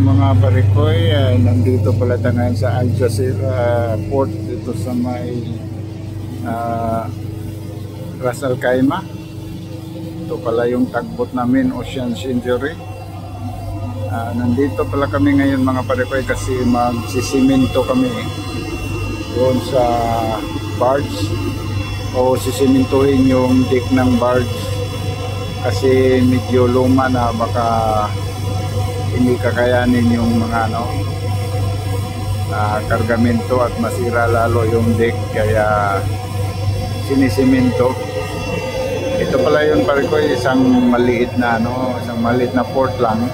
mga parikoy, nandito pala tayo ngayon sa Al Jazeera Port dito sa may Ras Al Khaimah. Ito pala yung tagbot namin, Ocean Century. Nandito pala kami ngayon mga parikoy kasi magsisiminto kami doon sa barge o sisimintuhin yung deck ng barge kasi medyo luma na, baka hindi kakayanin yung mga kargamento at masira lalo yung deck, kaya sinisiminto. Ito pala yung parikoy, isang maliit na port lang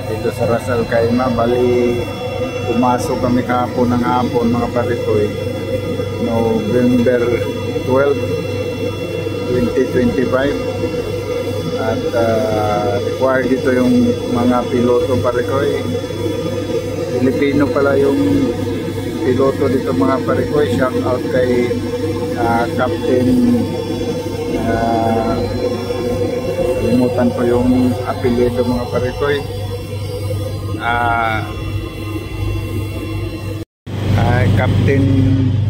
dito sa Ras Al Khaimah. Bali pumasok kami kahapon ng hapon mga parikoy, November 12, 2025. At required dito yung mga piloto parikoy. Pilipino pala yung piloto dito mga parikoy. Shout out kay Captain, kalimutan ko yung apelyido mga parikoy. Captain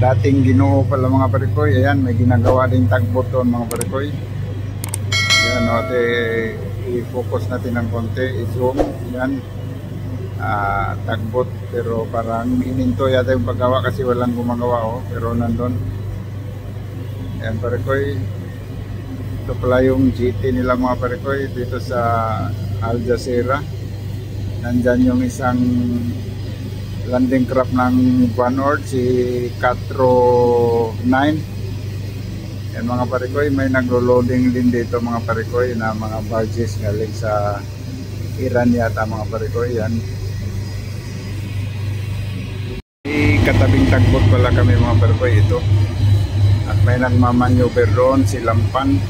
dating Ginoo pala mga parikoy. Ayan, may ginagawa ding tagbot doon mga parikoy. Yan, i-focus natin ng konti, i-zoom. Yan, tagbot, pero parang ininto yata yung paggawa kasi walang gumagawa, pero nandun. Yan parikoy, ito pala yung GT nila mga parikoy dito sa Al Jazeera. Nandyan yung isang landing craft ng Vanord, si Catro 9. Yan mga parikoy, may naglo-loading din dito mga parikoy na mga barges galing sa Iran yata mga parikoy. Yan, katabing tagbot pala kami mga parikoy ito, at may nagmamaneuver doon si Lampan.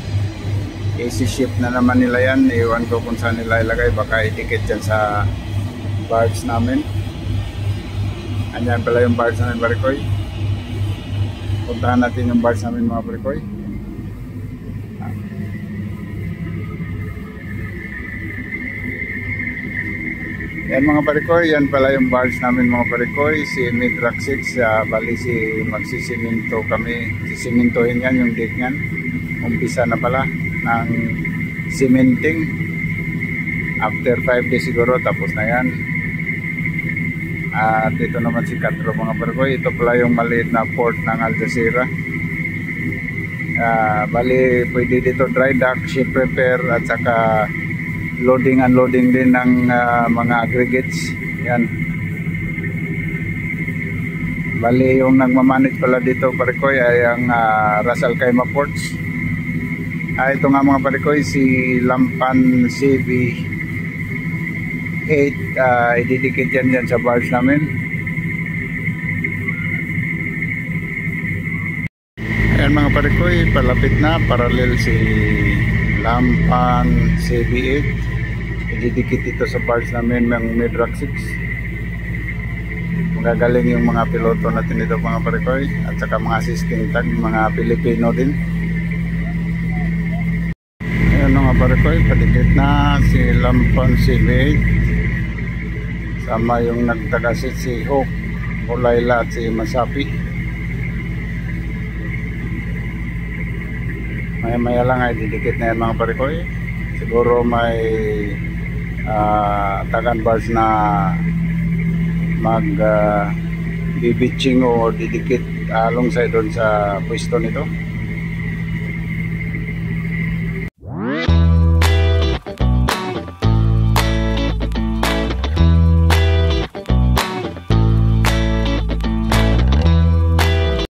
Isi-ship na naman nila yan, iwan ko kung saan nila ilagay, baka itikit dyan sa barge namin. Andyan pala yung barge namin parikoy. Puntahan natin yung barge namin mga parikoy. Yan mga parikoy, yan pala yung barge namin mga parikoy, si Midrak 6. Bali magsisiminto kami, sisimintohin yan yung deck yan. Umpisa na pala ng cementing. After 5 days siguro tapos na yan. At ito naman si Catro mga parikoy. Ito pala yung maliit na port ng Al Jazeera. Bali pwede dito dry dock, ship repair, at saka loading unloading din ng mga aggregates. Yan, bali yung nagmamanage pala dito parikoy ay ang Ras Al Khaimah Ports. Ito nga mga parikoy, si Lampan CV 8, ididikit yan dyan sa barge namin. Ayan mga parikoy, palapit na, parallel si Lampan CV 8, ididikit ito sa barge namin ng Midrak 6. Magagaling yung mga piloto natin dito mga parikoy, at saka mga assisting tag, mga Pilipino din. Ayan mga parikoy, padikit na si Lampan CV 8 sama yung nagtagasit si Hope, Olayla at si Masapi. Maya lang ay didikit na yan mga parikoy. Siguro may tagan bars na mag bibitching o didikit alongside doon sa pwesto nito.